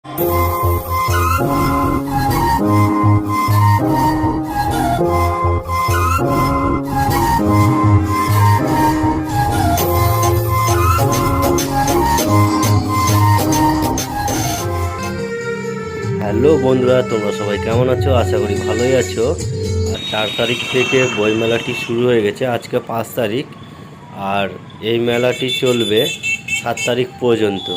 Hello বন্ধুরা, তোমরা সবাই কেমন আছো? আশা করি ভালোই আছো। আর 4 তারিখ থেকে বইমেলাটি শুরু হয়ে গেছে, আজকে 5 তারিখ। আর এই মেলাটি চলবে 7 তারিখ পর্যন্ত।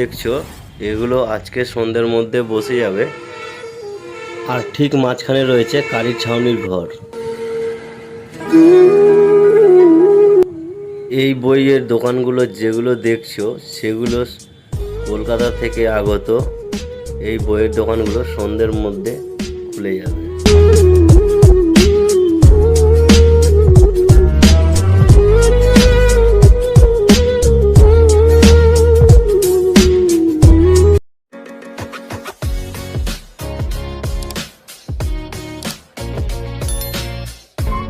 দেখছো, এগুলো আজকে সন্ধ্যের মধ্যে বসে যাবে। আর ঠিক মাঝখানে রয়েছে কালীর ছাউনির ঘর। এই বইয়ের দোকানগুলো যেগুলো দেখছো সেগুলো কলকাতা থেকে আগত। এই বইয়ের দোকানগুলো সন্ধ্যের মধ্যে খুলে যাবে।